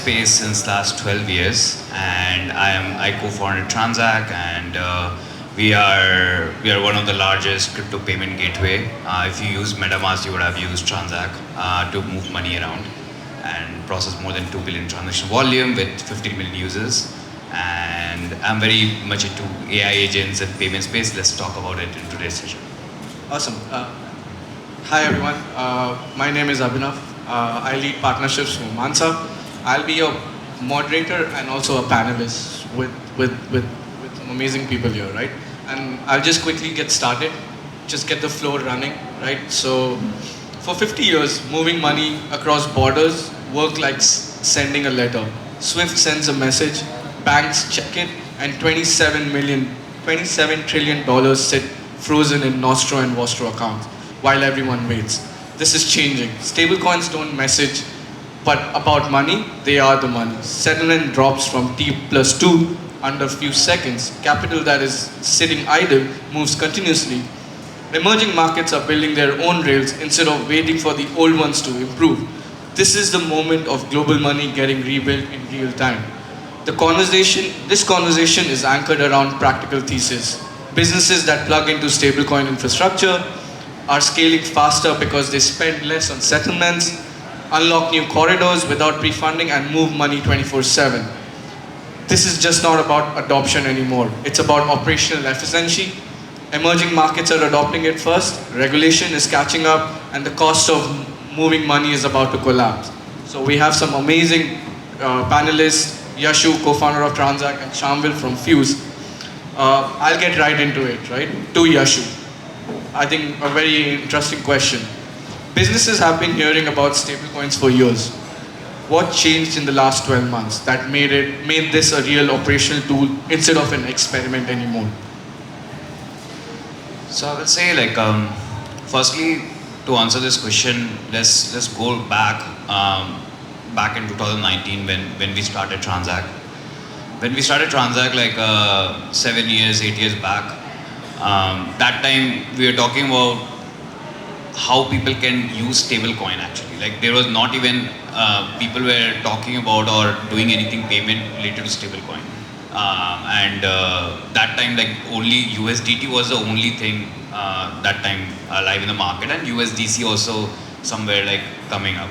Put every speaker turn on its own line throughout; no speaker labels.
space since last 12 years, and I co-founded Transak, and we are one of the largest crypto payment gateway. If you use MetaMask, you would have used Transak to move money around and process more than 2 billion transaction volume with 15 million users. And I'm very much into AI agents and payment space. Let's talk about it in today's session.
Awesome. Hi everyone. My name is Abhinav. I lead partnerships for Mansa. I'll be your moderator and also a panelist with some amazing people here, right? And I'll just quickly get started, just get the floor running, right? So, for 50 years, moving money across borders worked like sending a letter. Swift sends a message, banks check it, and 27 trillion dollars sit frozen in Nostro and Vostro accounts while everyone waits. This is changing. Stablecoins don't message but about money, they are the money. Settlement drops from T plus 2 under a few seconds. Capital that is sitting idle moves continuously. Emerging markets are building their own rails instead of waiting for the old ones to improve. This is the moment of global money getting rebuilt in real time. This conversation is anchored around practical thesis. Businesses that plug into stablecoin infrastructure are scaling faster because they spend less on settlements, unlock new corridors without pre-funding, and move money 24/7. This is just not about adoption anymore. It's about operational efficiency. Emerging markets are adopting it first, regulation is catching up, and the cost of moving money is about to collapse. So we have some amazing panelists, Yashu, co-founder of Transak, and Shamvil from Fuze. I'll get right into it, right? To Yashu. I think a very interesting question. Businesses have been hearing about stablecoins for years. What changed in the last 12 months that made this a real operational tool instead of an experiment anymore?
So I would say, like, firstly, to answer this question, let's go back in 2019 when we started Transak. When we started Transak, like 7 years, 8 years back, that time we were talking about how people can use stablecoin actually. Like there was not even people were talking about or doing anything payment related to stablecoin. That time, like only USDT was the only thing that time live in the market, and USDC also somewhere like coming up.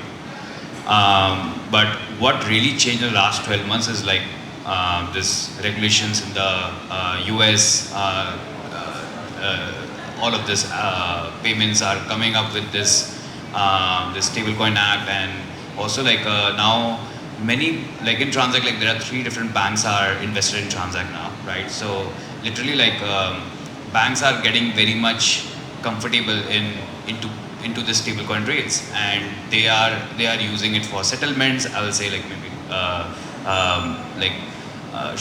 But what really changed in the last 12 months is like this regulations in the US, all of this payments are coming up with this this stablecoin act, and also like now many, like in Transak, like there are 3 different banks are invested in Transak now, right? So literally like banks are getting very much comfortable into the stablecoin rates, and they are using it for settlements. I will say like maybe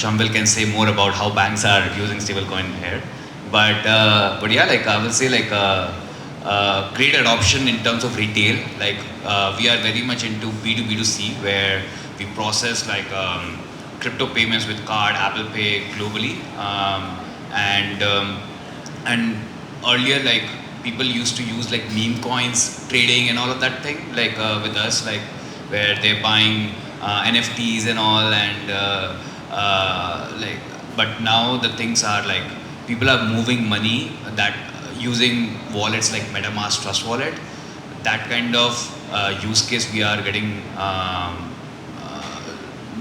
Shamvil can say more about how banks are using stablecoin here, but yeah, like I will say like great adoption in terms of retail. Like we are very much into B2B2C, where we process like crypto payments with card, Apple Pay globally, and earlier like people used to use like meme coins trading and all of that thing, like with us, like where they're buying NFTs and all, and like, but now the things are like people are moving money that using wallets like MetaMask Trust Wallet. That kind of use case we are getting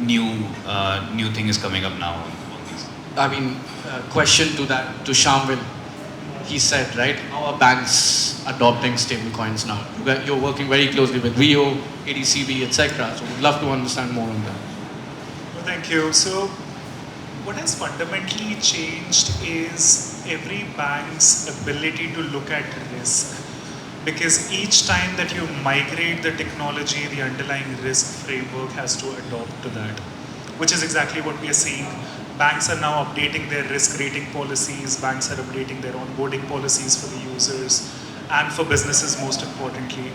new thing is coming up now.
I mean, question to that, to Shamvil. He said, right, how are banks adopting stablecoins now? You're working very closely with VO, ADCB, etc. So we'd love to understand more on that.
Well, thank you. So what has fundamentally changed is every bank's ability to look at risk. Because each time that you migrate the technology, the underlying risk framework has to adopt to that, which is exactly what we are seeing. Banks are now updating their risk rating policies, banks are updating their onboarding policies for the users and for businesses most importantly.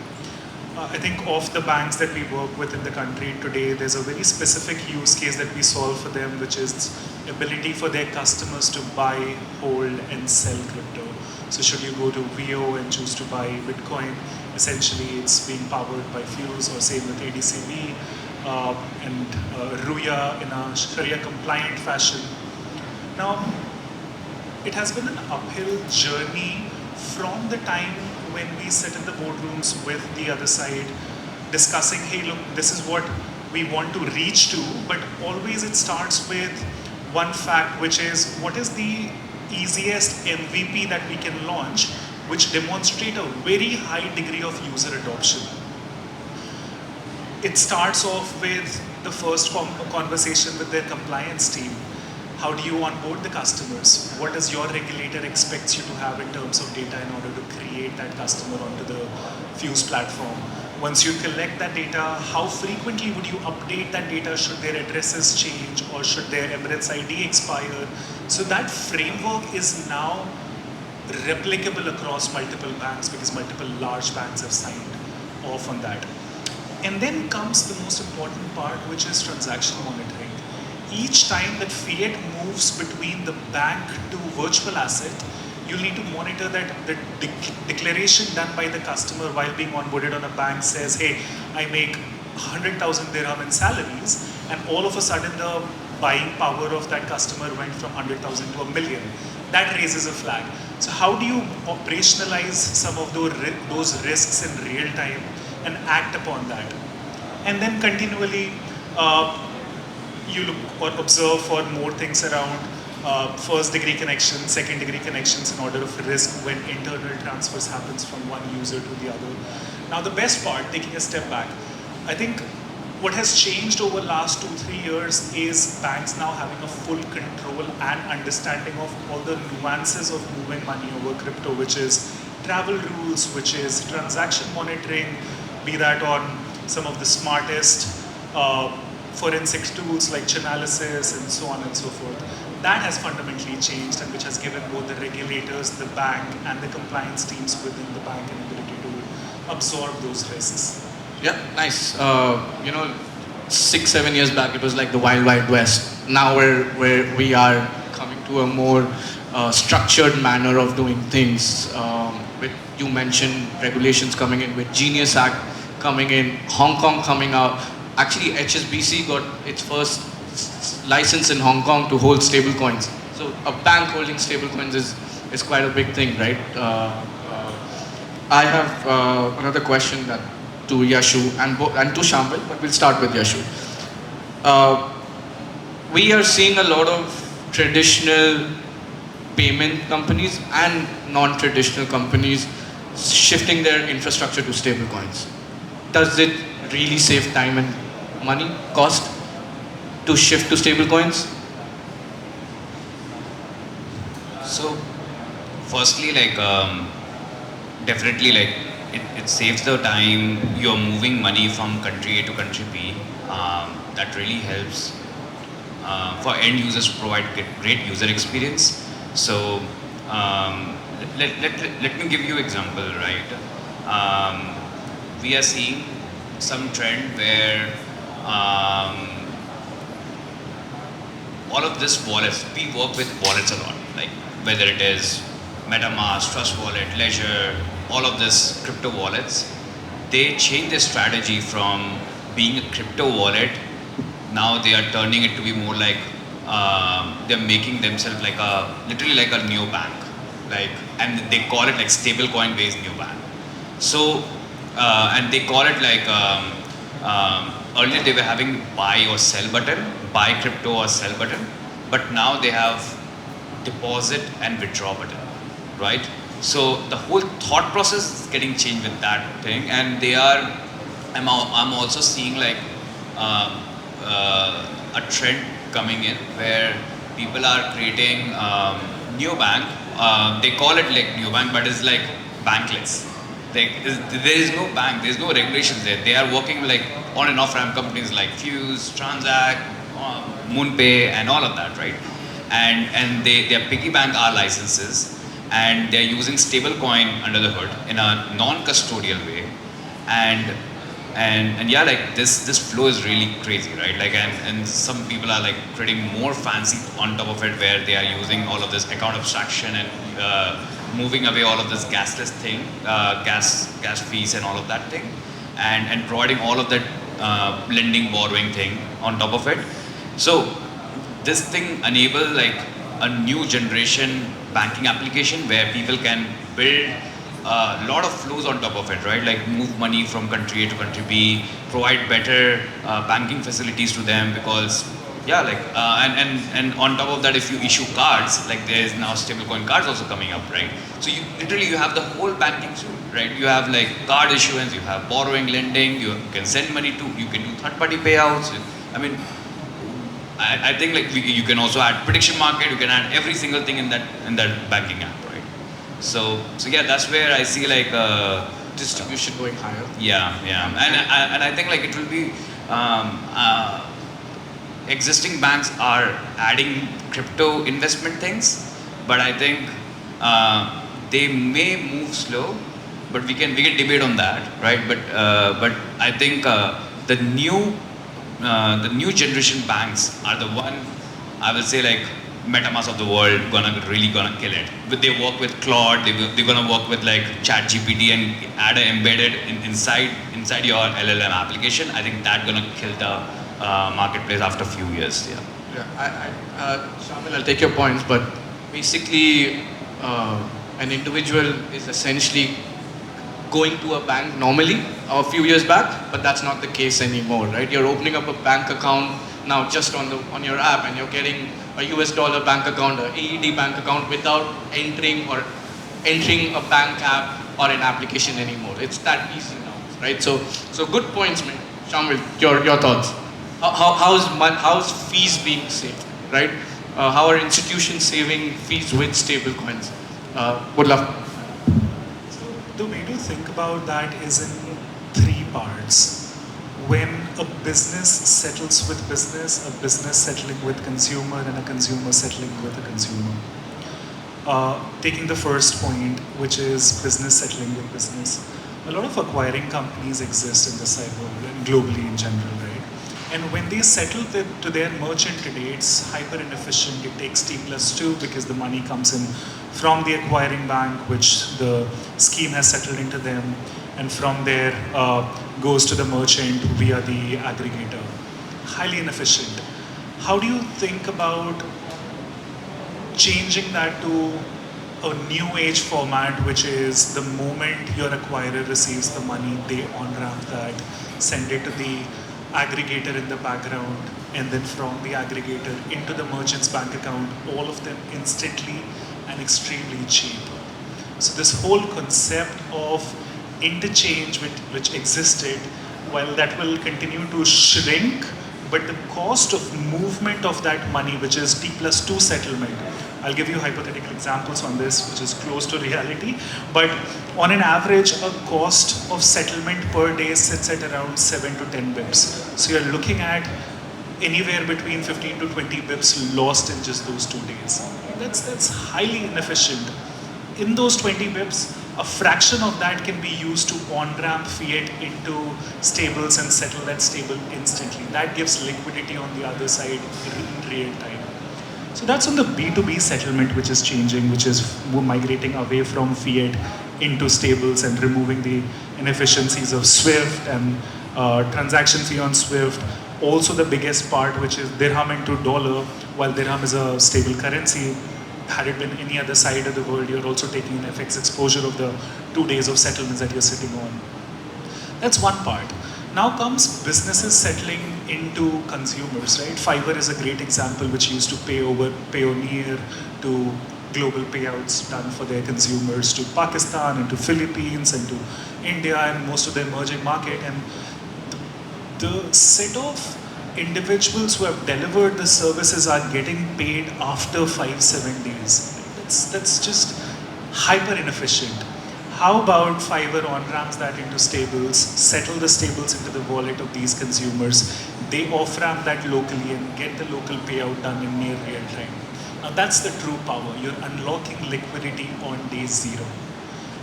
I think of the banks that we work with in the country today, there's a very specific use case that we solve for them, which is ability for their customers to buy, hold and sell crypto. So should you go to VO and choose to buy Bitcoin, essentially it's being powered by Fuze, or same with ADCB. and Ruya in a Sharia compliant fashion. Now, it has been an uphill journey from the time when we sit in the boardrooms with the other side discussing, hey, look, this is what we want to reach to, but always it starts with one fact, which is what is the easiest MVP that we can launch, which demonstrate a very high degree of user adoption. It starts off with the first conversation with their compliance team. How do you onboard the customers? What does your regulator expect you to have in terms of data in order to create that customer onto the Fuze platform? Once you collect that data, how frequently would you update that data? Should their addresses change or should their Emirates ID expire? So that framework is now replicable across multiple banks because multiple large banks have signed off on that. And then comes the most important part, which is transaction monitoring. Each time that fiat moves between the bank to virtual asset, you need to monitor that the declaration done by the customer while being onboarded on a bank says, hey, I make 100,000 dirham in salaries, and all of a sudden the buying power of that customer went from 100,000 to a million. That raises a flag. So how do you operationalize some of those risks in real time and act upon that? And then continually, you look or observe for more things around first degree connections, second degree connections in order of risk when internal transfers happens from one user to the other. Now the best part, taking a step back, I think what has changed over the last 2-3 years is banks now having a full control and understanding of all the nuances of moving money over crypto, which is travel rules, which is transaction monitoring, be that on some of the smartest forensics tools like Chainalysis and so on and so forth. That has fundamentally changed, and which has given both the regulators, the bank, and the compliance teams within the bank an ability to absorb those risks.
Yeah, nice. 6-7 years back, it was like the wild, wild west. Now where we are coming to a more structured manner of doing things. With, you mentioned regulations coming in, with Genius Act coming in, Hong Kong coming out. Actually, HSBC got its first license in Hong Kong to hold stable coins. So a bank holding stable coins is quite a big thing, right? I have another question to Yashu and to Shamvil, but we'll start with Yashu. We are seeing a lot of traditional payment companies and non-traditional companies shifting their infrastructure to stable coins. Does it really save time and money, cost to shift to stable coins?
So, firstly, definitely, it saves the time. You're moving money from country A to country B. That really helps for end users to provide great user experience. So, let me give you an example, right? We are seeing some trend where all of this wallets, we work with wallets a lot, like whether it is MetaMask, Trust Wallet, Ledger, all of this crypto wallets, they change their strategy from being a crypto wallet. Now they are turning it to be more like they're making themselves like literally like a neobank, and they call it like stablecoin based neobank. So and they call it like earlier they were having buy or sell button, buy crypto or sell button, but now they have deposit and withdraw button, right? So the whole thought process is getting changed with that thing, and I'm also seeing like a trend coming in where people are creating neobank. They call it like neobank, but it's like bankless. There is no bank, there is no regulations there. They are working like on and off ramp companies like Fuze, Transak, MoonPay, and all of that, right? And they are piggy bank our licenses, and they're using stablecoin under the hood in a non-custodial way, and yeah, like this flow is really crazy, right? Like and some people are like creating more fancy on top of it, where they are using all of this account abstraction and moving away all of this gasless thing, gas fees and all of that thing, and providing all of that lending, borrowing thing on top of it. So this thing enable like a new generation banking application where people can build a lot of flows on top of it, right? Like move money from country A to country B, provide better banking facilities to them because yeah, like and on top of that, if you issue cards, like there is now stablecoin cards also coming up, right? So you literally you have the whole banking suite, right? You have like card issuance, you have borrowing, lending, you can send money to, you can do third-party payouts. I mean, I think like you can also add prediction market, you can add every single thing in that banking app, right? So yeah, that's where I see like
Distribution going higher.
yeah, and I think like it will be existing banks are adding crypto investment things, but I think they may move slow, but we can debate on that, right? But I think the new generation banks are the one, I will say like MetaMask of the world really gonna kill it. But they work with Claude, they're gonna work with like ChatGPT and add an embedded inside your LLM application. I think that's gonna kill the marketplace after a few years. Yeah.
Shamvil, I'll take your points, but basically, an individual is essentially going to a bank normally a few years back, but that's not the case anymore, right? You're opening up a bank account now just on your app, and you're getting a US dollar bank account, or AED bank account without entering a bank app or an application anymore. It's that easy now, right? So good points, man. Shamvil, your thoughts. How's fees being saved, right? How are institutions saving fees with stable coins? Would love.
The way to think about that is in three parts. When a business settles with business, a business settling with consumer, and a consumer settling with a consumer. Taking the first point, which is business settling with business. A lot of acquiring companies exist in the cyber and globally in general, right? And when they settle to their merchant today, it's hyper inefficient. It takes T+2 because the money comes in from the acquiring bank, which the scheme has settled into them, and from there goes to the merchant via the aggregator. Highly inefficient. How do you think about changing that to a new age format, which is the moment your acquirer receives the money, they on-ramp that, send it to the aggregator in the background, and then from the aggregator into the merchant's bank account, all of them instantly and extremely cheap. So this whole concept of interchange which existed, while that will continue to shrink, but the cost of movement of that money, which is T+2 settlement, I'll give you hypothetical examples on this, which is close to reality, but on an average, a cost of settlement per day sits at around 7 to 10 bips. So you're looking at anywhere between 15 to 20 bips lost in just those 2 days. That's highly inefficient. In those 20 bips, a fraction of that can be used to on-ramp fiat into stables and settle that stable instantly. That gives liquidity on the other side in real time. So that's on the B2B settlement, which is changing, which is migrating away from fiat into stables and removing the inefficiencies of SWIFT and transaction fee on SWIFT. Also the biggest part, which is dirham into dollar, while dirham is a stable currency. Had it been any other side of the world, you're also taking an FX exposure of the 2 days of settlements that you're sitting on. That's one part. Now comes businesses settling into consumers, right? Fiverr is a great example, which used to pay over Payoneer to global payouts done for their consumers to Pakistan and to Philippines and to India and most of the emerging market. And the set of individuals who have delivered the services are getting paid after 5-7 days. That's just hyper inefficient. How about Fiverr on-ramps that into stables, settle the stables into the wallet of these consumers, they off-ramp that locally and get the local payout done in near real time. Now that's the true power. You're unlocking liquidity on day zero.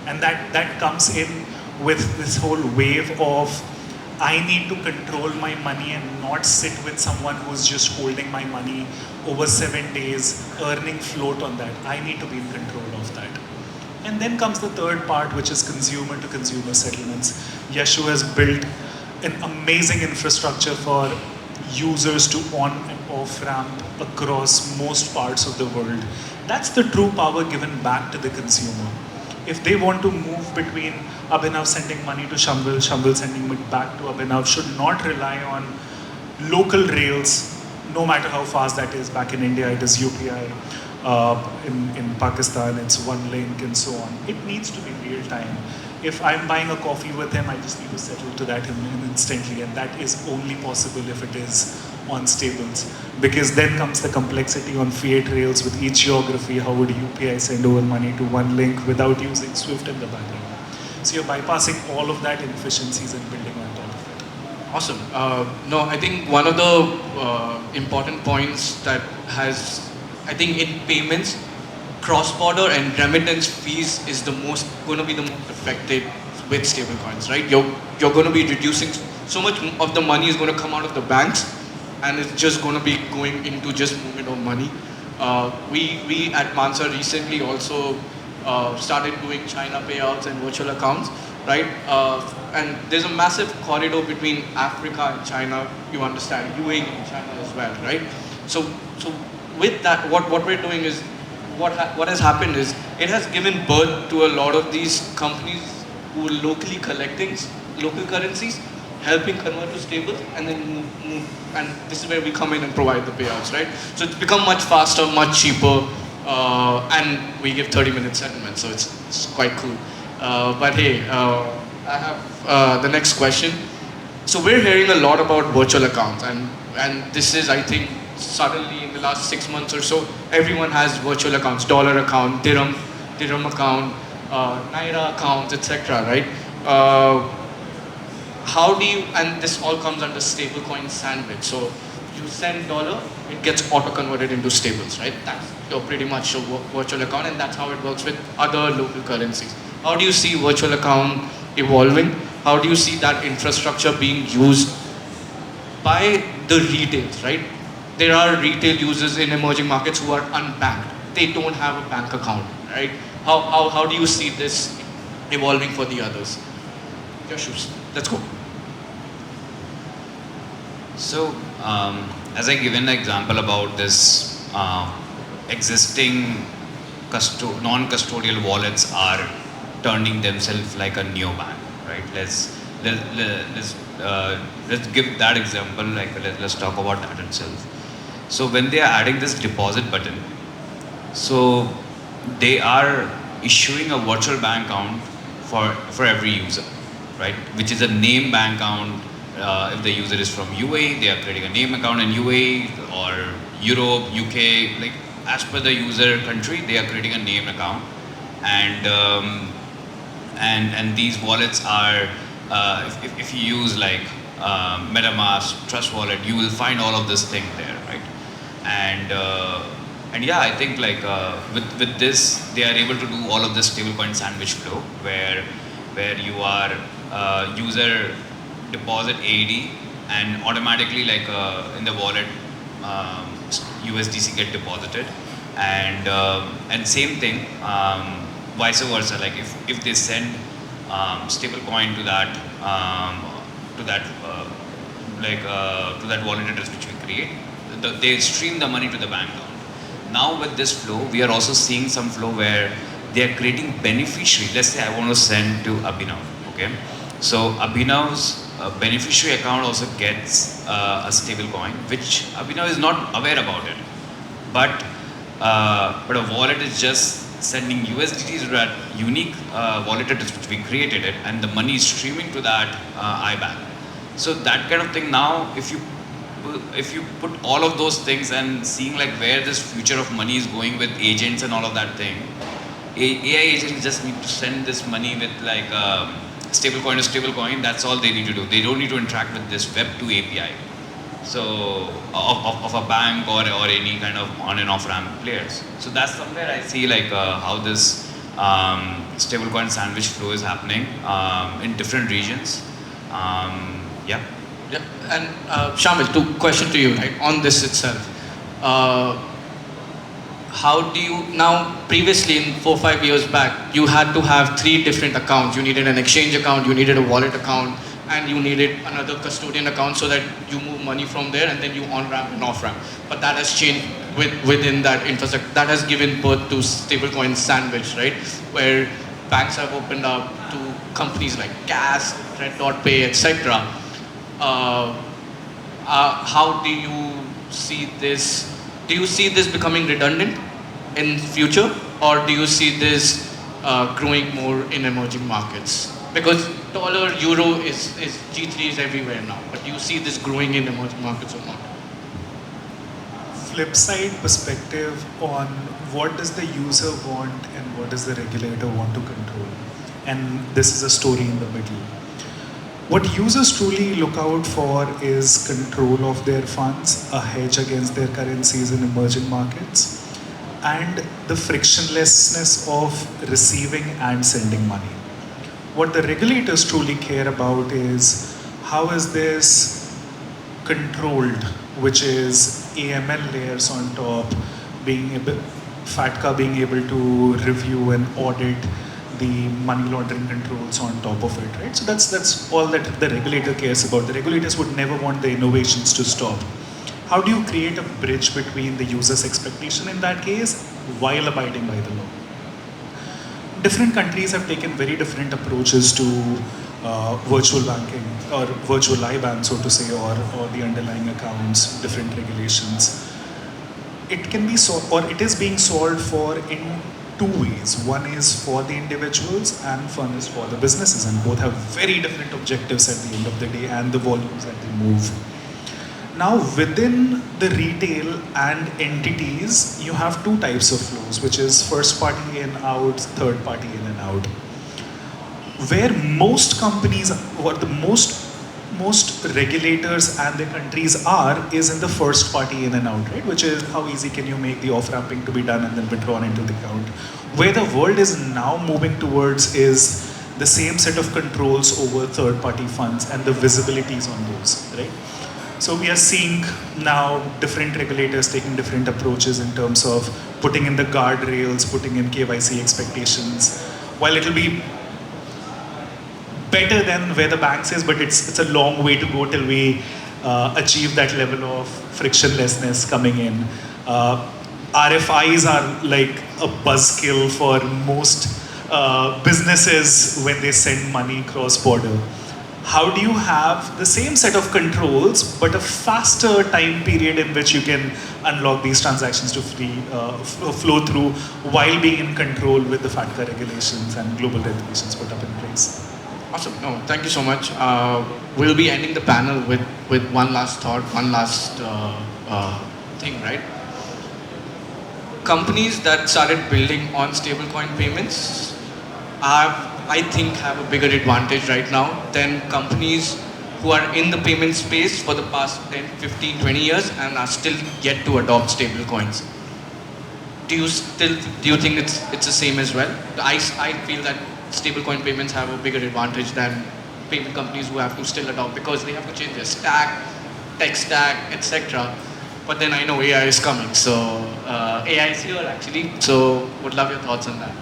And that comes in with this whole wave of I need to control my money and not sit with someone who's just holding my money over 7 days, earning float on that. I need to be in control of that. And then comes the third part, which is consumer to consumer settlements. Yashu has built an amazing infrastructure for users to on and off ramp across most parts of the world. That's the true power given back to the consumer. If they want to move between Abhinav sending money to Shamvil, Shamvil sending it back to Abhinav, should not rely on local rails, no matter how fast that is. Back in India, it is UPI. In Pakistan, it's one link and so on. It needs to be real time. If I'm buying a coffee with him, I just need to settle to that instantly, and that is only possible if it is on stables. Because then comes the complexity on fiat rails with each geography. How would UPI send over money to one link without using SWIFT in the background? So you're bypassing all of that inefficiencies and building on top of it.
Awesome. No, I think one of the important points that has, I think in payments, cross-border and remittance fees is going to be the most affected with stablecoins, right? You're going to be reducing, so much of the money is going to come out of the banks, and it's just going to be going into just movement of money. We at Mansa recently also started doing China payouts and virtual accounts, right? And there's a massive corridor between Africa and China, you understand, UAE and China as well, right? So with that, what we're doing is, what has happened is, it has given birth to a lot of these companies who are locally collecting local currencies, helping convert to stables, and then move, and this is where we come in and provide the payouts, right? So it's become much faster, much cheaper, and we give 30-minute settlement, so it's quite cool. But hey, I have the next question. So we're hearing a lot about virtual accounts, and this is, I think, suddenly in the last 6 months or so, everyone has virtual accounts, dollar account, dirham account, naira accounts, etc. Right? How do you, and this all comes under stablecoin sandwich. So you send dollar, it gets auto converted into stables, right? That's pretty much a virtual account, and that's how it works with other local currencies. How do you see virtual account evolving? How do you see that infrastructure being used by the retails, right? There are retail users in emerging markets who are unbanked. They don't have a bank account, right? How do you see this evolving for the others? Yashu, let's go.
So, as I given the example about this existing non-custodial wallets are turning themselves like a neobank, right? Let's give that example. Like let's talk about that itself. So when they are adding this deposit button, so they are issuing a virtual bank account for every user, right? Which is a name bank account. If the user is from UAE, they are creating a name account in UAE or Europe, UK. Like as per the user country, they are creating a name account, and these wallets are if you use like MetaMask, Trust Wallet, you will find all of this thing there, right? And yeah, I think like with this, they are able to do all of this stablecoin sandwich flow, where you are user deposit AED, and automatically like in the wallet USDC get deposited, and same thing vice versa. Like if they send stablecoin to that wallet address which we create, they stream the money to the bank account. Now with this flow, we are also seeing some flow where they are creating beneficiary. Let's say I want to send to Abhinav, okay? So Abhinav's beneficiary account also gets a stable coin, which Abhinav is not aware about it. But a wallet is just sending USDTs to that unique wallet address which we created it, and the money is streaming to that IBAN. So that kind of thing. Now, if you put all of those things and seeing like where this future of money is going with agents and all of that thing, AI agents just need to send this money with like stablecoin to stablecoin. That's all they need to do. They don't need to interact with this Web2 API. So of a bank or any kind of on and off ramp players. So that's somewhere I see like how this stablecoin sandwich flow is happening in different regions. Yeah.
Yeah. And Shamvil, question to you, right, on this itself. How do you, now previously in 4 or 5 years back, you had to have 3 different accounts. You needed an exchange account, you needed a wallet account, and you needed another custodian account so that you move money from there and then you on-ramp and off-ramp. But that has changed within that infrastructure. That has given birth to stablecoin sandwich, right? Where banks have opened up to companies like Gas, Red Dot Pay, etc. How do you see this? Do you see this becoming redundant in future, or do you see this growing more in emerging markets? Because dollar, euro is G3 is everywhere now, but do you see this growing in emerging markets or not?
Flip side perspective on what does the user want and what does the regulator want to control. And this is a story in the middle. What users truly look out for is control of their funds, a hedge against their currencies in emerging markets, and the frictionlessness of receiving and sending money. What the regulators truly care about is how is this controlled, which is AML layers on top, FATCA being able to review and audit the money laundering controls on top of it, right? So that's all that the regulator cares about. The regulators would never want the innovations to stop. How do you create a bridge between the user's expectation in that case while abiding by the law? Different countries have taken very different approaches to virtual banking or virtual IBAN, so to say, or the underlying accounts, different regulations. It can be solved, or it is being solved for in two ways. One is for the individuals and one is for the businesses, and both have very different objectives at the end of the day and the volumes that they move. Now, within the retail and entities, you have two types of flows, which is first party in out, third party in and out. Where most companies, or the most regulators and the countries are, is in the first party in and out, right? Which is how easy can you make the off-ramping to be done and then withdrawn into the account. Where the world is now moving towards is the same set of controls over third-party funds and the visibilities on those, right? So we are seeing now different regulators taking different approaches in terms of putting in the guardrails, putting in KYC expectations. While it'll be better than where the banks is, but it's a long way to go till we achieve that level of frictionlessness coming in. RFIs are like a buzzkill for most businesses when they send money cross-border. How do you have the same set of controls, but a faster time period in which you can unlock these transactions to flow through while being in control with the FATCA regulations and global regulations put up in place?
Awesome. No, thank you so much. We'll be ending the panel with one last thought, one last thing, right? Companies that started building on stablecoin payments I think have a bigger advantage right now than companies who are in the payment space for the past 10, 15, 20 years and are still yet to adopt stablecoins. Do you think it's the same as well? I feel that stablecoin payments have a bigger advantage than payment companies who have to still adopt because they have to change their stack, tech stack, etc. But then I know AI is coming, so AI is here actually. So would love your thoughts on that.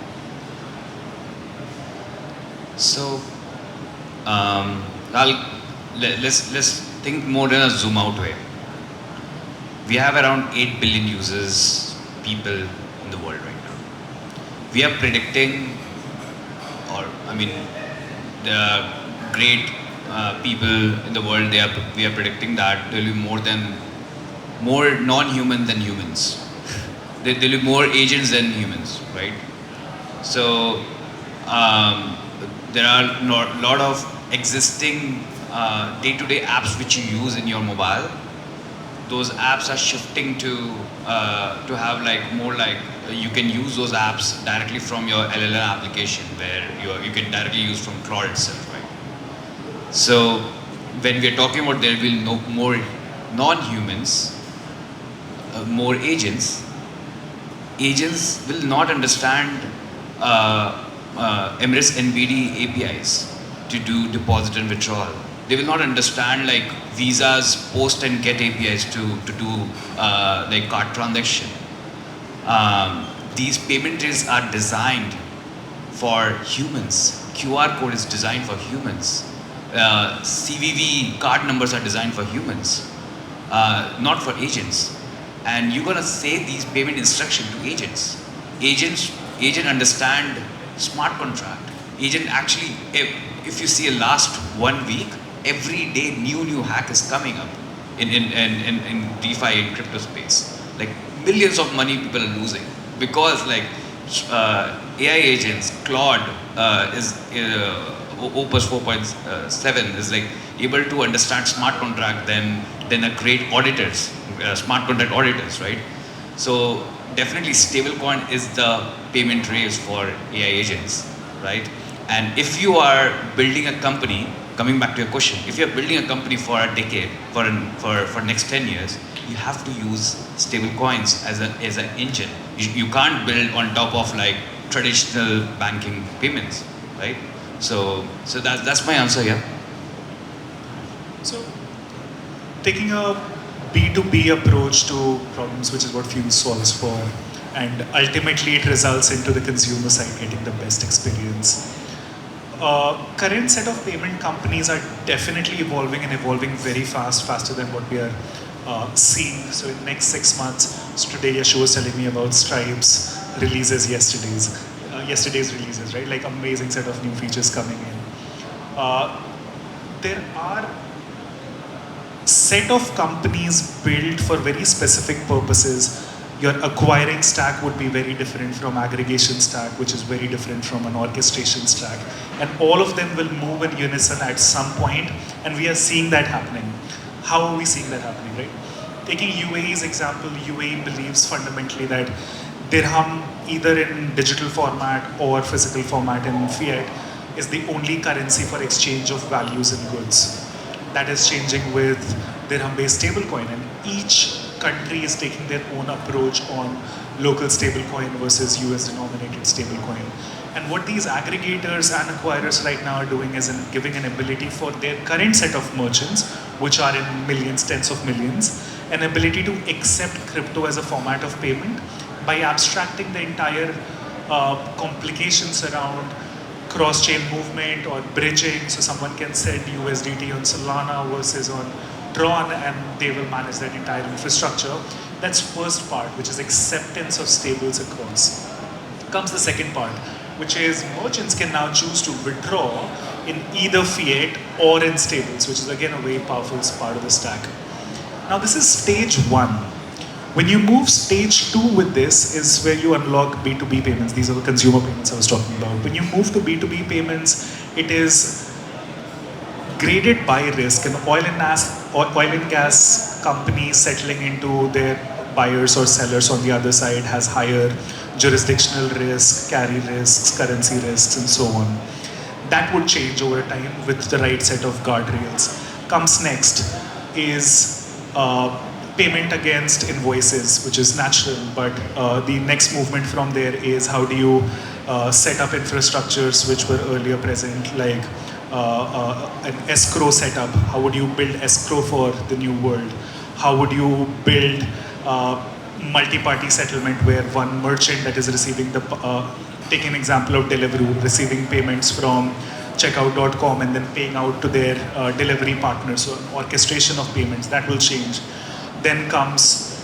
So, let's think more in a zoom out way. We have around 8 billion users, people in the world right now. We are predicting, the great people in the world, we are predicting that there will be more non-human than humans. There will be more agents than humans, right? So, there are a lot of existing day-to-day apps which you use in your mobile. Those apps are shifting to have you can use those apps directly from your LLM application, where you can directly use from Claude itself, right? So when we are talking about there will be no more non-humans, more agents will not understand Emirates NBD APIs to do deposit and withdrawal. They will not understand like Visa's post and get APIs to do card transaction. These payment rails are designed for humans. QR code is designed for humans, CVV card numbers are designed for humans, not for agents. And you're gonna say these payment instruction to agents. Agent understand smart contract. Agent actually, if you see a last 1 week, every day new hack is coming up in DeFi and crypto space. Like millions of money people are losing because like AI agents, Claude is Opus 4.7 is like able to understand smart contract than a great auditors, smart contract auditors, right? So definitely stablecoin is the payment rails for AI agents, right? And if you are building a company, coming back to your question, if you're building a company for a decade, for next 10 years, you have to use stable coins as an engine. You can't build on top of like traditional banking payments, right? So that's my answer, yeah.
So, taking a B2B approach to problems, which is what Fuze solves for, and ultimately it results into the consumer side getting the best experience. Current set of payment companies are definitely evolving and evolving very fast, faster than what we are seeing. So in the next 6 months, so today Yashu was telling me about Stripe's releases yesterday's releases, right? Like amazing set of new features coming in. There are set of companies built for very specific purposes. Your acquiring stack would be very different from aggregation stack, which is very different from an orchestration stack. And all of them will move in unison at some point, and we are seeing that happening. How are we seeing that happening, right? Taking UAE's example, UAE believes fundamentally that dirham, either in digital format or physical format in fiat, is the only currency for exchange of values and goods. That is changing with dirham-based stablecoin, and each country is taking their own approach on local stablecoin versus US-denominated stablecoin. And what these aggregators and acquirers right now are doing is giving an ability for their current set of merchants, which are in millions, tens of millions, an ability to accept crypto as a format of payment by abstracting the entire complications around cross-chain movement or bridging. So someone can send USDT on Solana versus on Tron, and they will manage that entire infrastructure. That's first part, which is acceptance of stables across. Comes the second part, which is merchants can now choose to withdraw in either fiat or in stables, which is again a very powerful part of the stack. Now this is stage one. When you move stage two with this is where you unlock B2B payments. These are the consumer payments I was talking about. When you move to B2B payments, it is graded by risk. An oil and gas company settling into their buyers or sellers on the other side has higher jurisdictional risk, carry risks, currency risks, and so on. That would change over time with the right set of guardrails. Comes next is payment against invoices, which is natural, but the next movement from there is how do you set up infrastructures which were earlier present, like an escrow setup. How would you build escrow for the new world? How would you build multi-party settlement where one merchant that is receiving the, take an example of Deliveroo, receiving payments from checkout.com and then paying out to their delivery partners. So orchestration of payments, that will change. Then comes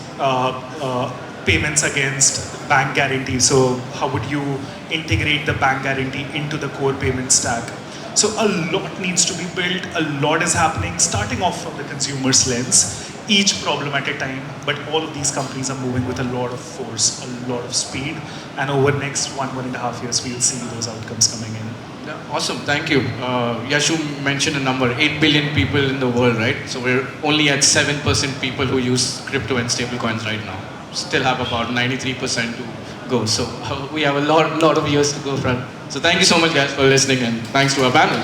payments against bank guarantee. So how would you integrate the bank guarantee into the core payment stack? So a lot needs to be built, a lot is happening, starting off from the consumer's lens, each problem at a time, but all of these companies are moving with a lot of force, a lot of speed, and over the next 1.5 years, we'll see those outcomes coming in.
Yeah, awesome, thank you. Yashu mentioned a number, 8 billion people in the world, right? So we're only at 7% people who use crypto and stablecoins right now. Still have about 93% to go. So we have a lot of years to go, friend. So thank you so much, guys, for listening, and thanks to our panel.